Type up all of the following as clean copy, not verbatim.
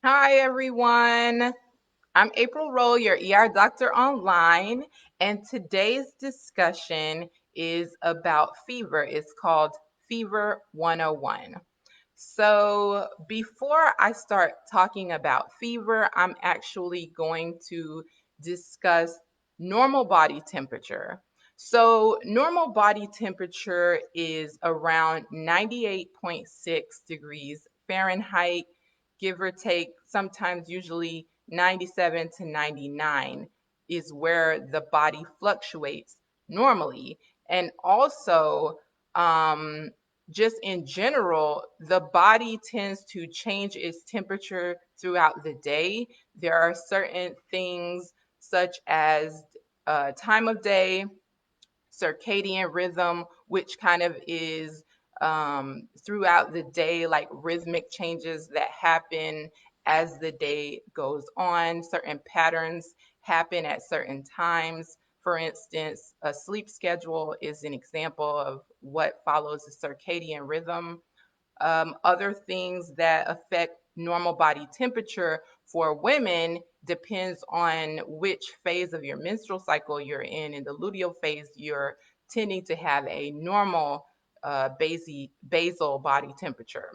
Hi, everyone. I'm April Roll, your ER doctor online, and today's discussion is about fever. It's called Fever 101. So, before I start talking about fever, I'm actually going to discuss normal body temperature. So, normal body temperature is around 98.6 degrees Fahrenheit, give or take, sometimes usually 97 to 99 is where the body fluctuates normally. And also, um, just in general, the body tends to change its temperature throughout the day. There are certain things such as time of day, circadian rhythm, which kind of is throughout the day, like rhythmic changes that happen as the day goes on. Certain patterns happen at certain times. For instance, a sleep schedule is an example of what follows a circadian rhythm. Other things that affect normal body temperature for women depends on which phase of your menstrual cycle you're in. In the luteal phase, you're tending to have a normal basal body temperature.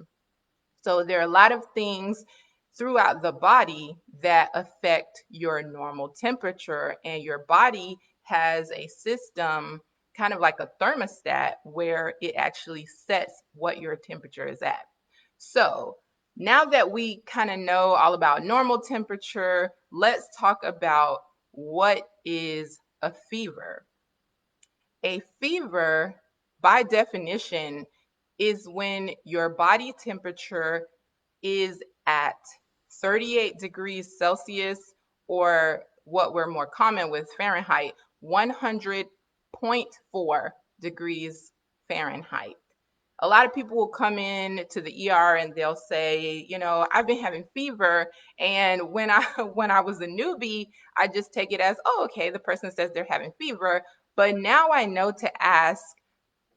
So there are a lot of things throughout the body that affect your normal temperature, and your body has a system kind of like a thermostat where it actually sets what your temperature is at. So now that we kind of know all about normal temperature, let's talk about what is a fever. A fever, by definition, is when your body temperature is at 38 degrees Celsius, or what we're more common with Fahrenheit, 100.4 degrees Fahrenheit. A lot of people will come in to the ER and they'll say, I've been having fever, and when I when I was a newbie, I just take it as, oh, okay, the person says they're having fever, but now I know to ask,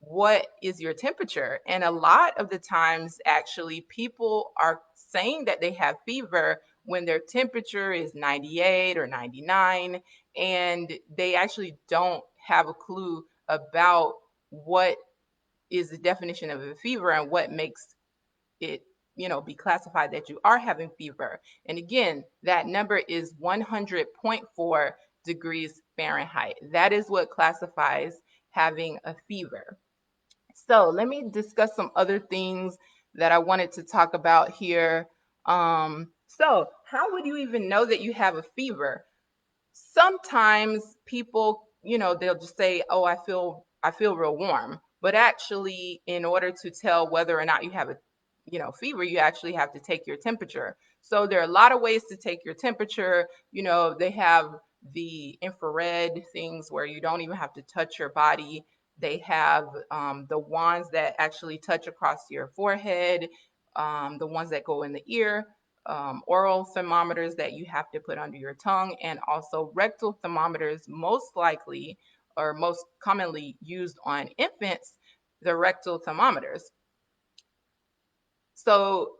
what is your temperature? And a lot of the times, actually, people are saying that they have fever when their temperature is 98 or 99, and they actually don't have a clue about what is the definition of a fever and what makes it be classified that you are having fever. And again, that number is 100.4 degrees Fahrenheit. That is what classifies having a fever. So let me discuss some other things that I wanted to talk about here. So how would you even know that you have a fever? Sometimes people, they'll just say, "Oh, I feel real warm." But actually, in order to tell whether or not you have a, fever, you actually have to take your temperature. So there are a lot of ways to take your temperature. They have the infrared things where you don't even have to touch your body. They have the wands that actually touch across your forehead, the ones that go in the ear, oral thermometers that you have to put under your tongue, and also rectal thermometers, most likely or most commonly used on infants, the rectal thermometers. So,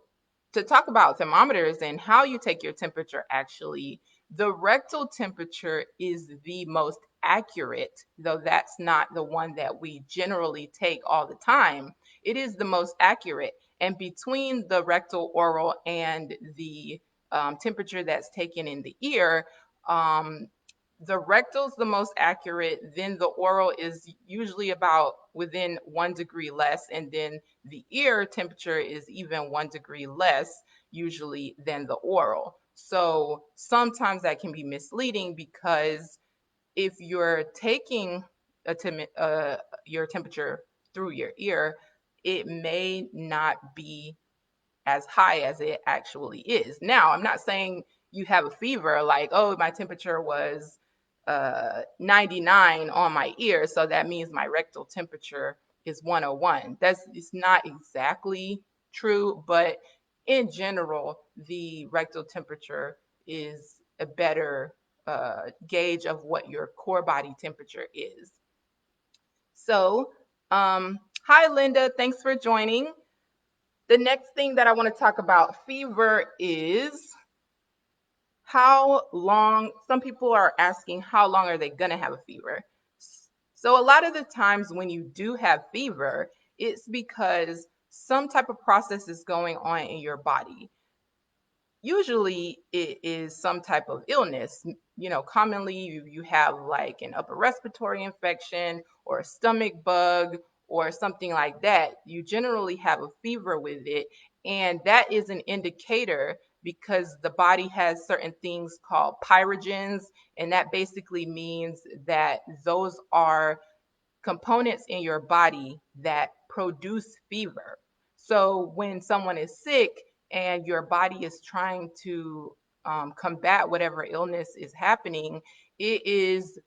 to talk about thermometers and how you take your temperature, actually, the rectal temperature is the most accurate, though that's not the one that we generally take all the time. It is the most accurate. And between the rectal, oral, and the temperature that's taken in the ear, um, the rectal is the most accurate, then the oral is usually about within 1 degree less, and then the ear temperature is even 1 degree less usually than the oral. So sometimes that can be misleading, because if you're taking your temperature through your ear, it may not be as high as it actually is. Now, I'm not saying you have a fever, like, oh, my temperature was 99 on my ear, so that means my rectal temperature is 101. It's not exactly true, but in general, the rectal temperature is a better gauge of what your core body temperature is. So, hi, Linda. Thanks for joining. The next thing that I want to talk about fever is how long, some people are asking how long are they going to have a fever. So a lot of the times when you do have fever, it's because some type of process is going on in your body. Usually it is some type of illness. Commonly you have like an upper respiratory infection or a stomach bug or something like that. You generally have a fever with it, and that is an indicator because the body has certain things called pyrogens, and that basically means that those are components in your body that produce fever. So when someone is sick and your body is trying to combat whatever illness is happening, it is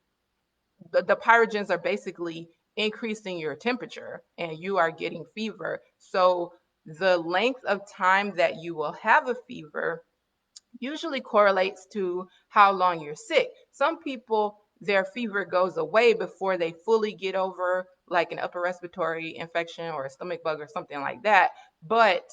the pyrogens are basically increasing your temperature and you are getting fever. So the length of time that you will have a fever usually correlates to how long you're sick. Some people, their fever goes away before they fully get over like an upper respiratory infection or a stomach bug or something like that. But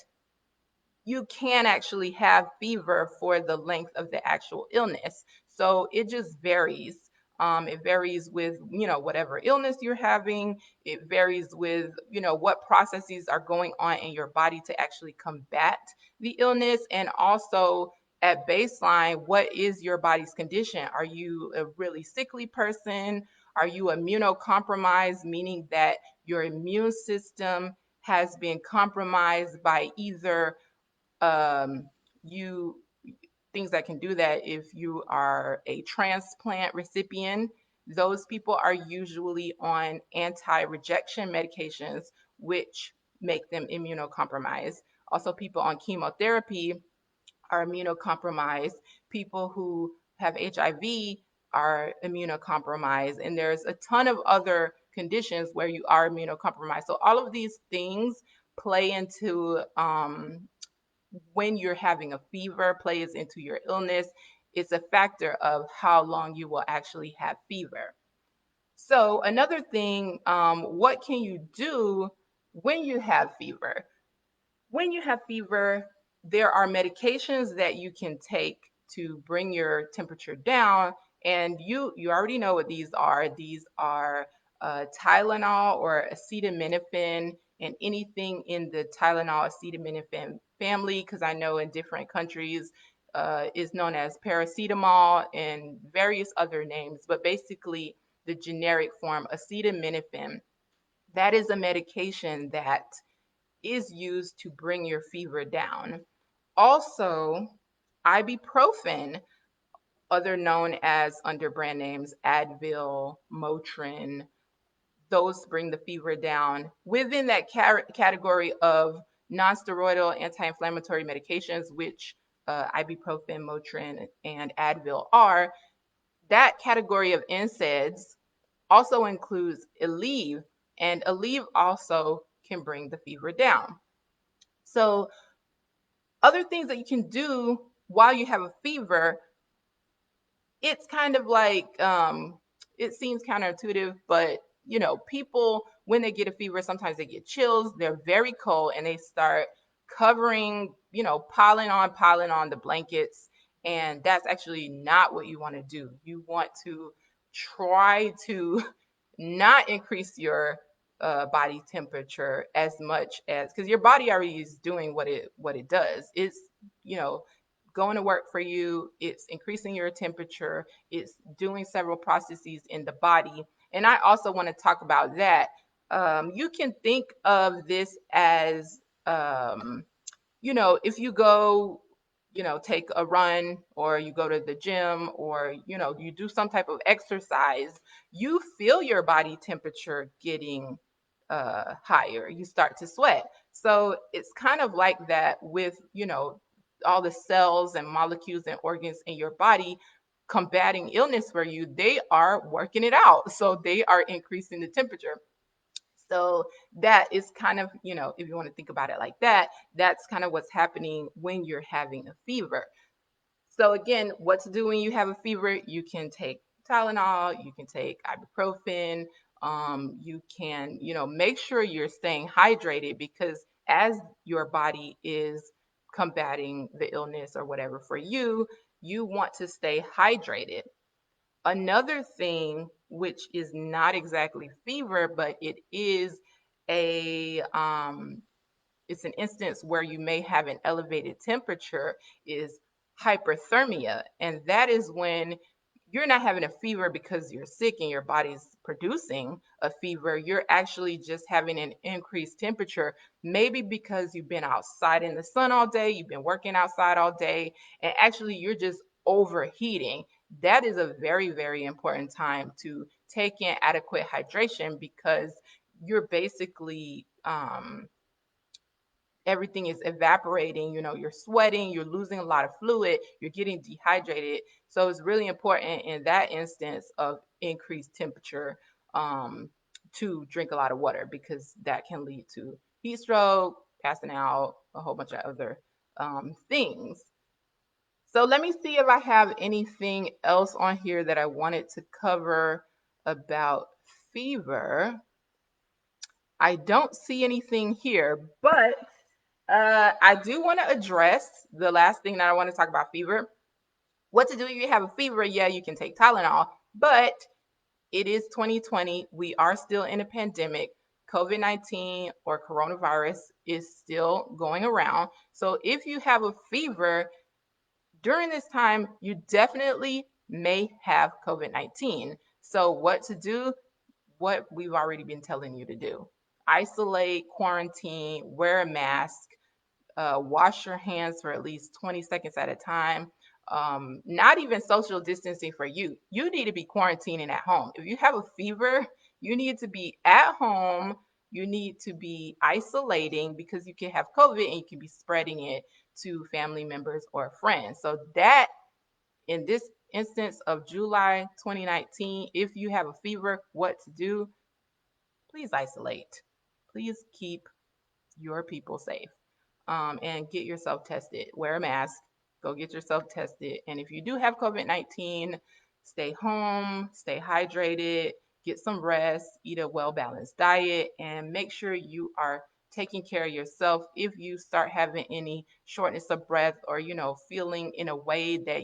you can actually have fever for the length of the actual illness. So it just varies. It varies with, whatever illness you're having. It varies with, what processes are going on in your body to actually combat the illness. And also at baseline, what is your body's condition? Are you a really sickly person? Are you immunocompromised, meaning that your immune system has been compromised by either um, you things that can do that if you are a transplant recipient. Those people are usually on anti-rejection medications, which make them immunocompromised. Also, people on chemotherapy are immunocompromised. People who have HIV are immunocompromised. And there's a ton of other conditions where you are immunocompromised. So all of these things play into when you're having a fever, plays into your illness. It's a factor of how long you will actually have fever. So another thing, what can you do when you have fever? When you have fever, there are medications that you can take to bring your temperature down. And you already know what these are. These are Tylenol or acetaminophen, and anything in the Tylenol acetaminophen family, because I know in different countries is known as paracetamol and various other names, but basically the generic form acetaminophen. That is a medication that is used to bring your fever down. Also, ibuprofen, other known as under brand names Advil, Motrin, those bring the fever down. Within that category of nonsteroidal anti-inflammatory medications, which ibuprofen, Motrin, and Advil are, that category of NSAIDs also includes Aleve, and Aleve also can bring the fever down. So other things that you can do while you have a fever, it's kind of like it seems counterintuitive, but people when they get a fever, sometimes they get chills, they're very cold, and they start covering, piling on the blankets. And that's actually not what you want to do. You want to try to not increase your body temperature as much as, because your body already is doing what it does. It's you know going to work for you. It's increasing your temperature. It's doing several processes in the body. And I also want to talk about that. You can think of this as if you go, take a run, or you go to the gym, or, you do some type of exercise, you feel your body temperature getting higher. You start to sweat. So it's kind of like that with, all the cells and molecules and organs in your body combating illness for you. They are working it out. So they are increasing the temperature. So that is kind of, if you want to think about it like that, that's kind of what's happening when you're having a fever. So again, what to do when you have a fever? You can take Tylenol, you can take ibuprofen, you can, make sure you're staying hydrated, because as your body is combating the illness or whatever for you, you want to stay hydrated. Another thing, which is not exactly fever, but it is a it's an instance where you may have an elevated temperature, is hyperthermia. And that is when you're not having a fever because you're sick and your body's producing a fever. You're actually just having an increased temperature, maybe because you've been outside in the sun all day, you've been working outside all day, and actually you're just overheating. That is a very, very important time to take in adequate hydration because you're basically everything is evaporating, you're sweating, you're losing a lot of fluid, you're getting dehydrated. So it's really important in that instance of increased temperature um, to drink a lot of water because that can lead to heat stroke, passing out, a whole bunch of other things. So let me see if I have anything else on here that I wanted to cover about fever. I don't see anything here, but I do want to address the last thing that I want to talk about fever. What to do if you have a fever? Yeah, you can take Tylenol, but it is 2020. We are still in a pandemic. COVID-19 or coronavirus is still going around. So if you have a fever during this time, you definitely may have COVID-19. So what to do? What we've already been telling you to do. Isolate, quarantine, wear a mask, wash your hands for at least 20 seconds at a time. Not even social distancing for you. You need to be quarantining at home. If you have a fever, you need to be at home. You need to be isolating because you can have COVID and you can be spreading it to family members or friends. So that in this instance of July 2019, if you have a fever, what to do? Please isolate. Please keep your people safe, and get yourself tested. Wear a mask, go get yourself tested. And if you do have COVID-19, stay home, stay hydrated, get some rest, eat a well balanced diet, and make sure you are taking care of yourself. If you start having any shortness of breath or, feeling in a way that,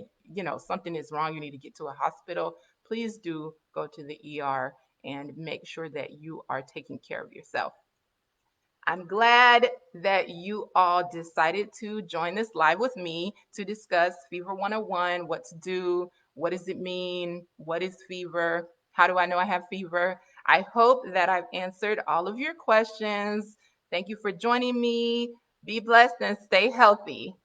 something is wrong, you need to get to a hospital, please do go to the ER and make sure that you are taking care of yourself. I'm glad that you all decided to join this live with me to discuss Fever 101, what to do, what does it mean, what is fever, how do I know I have fever. I hope that I've answered all of your questions. Thank you for joining me. Be blessed and stay healthy.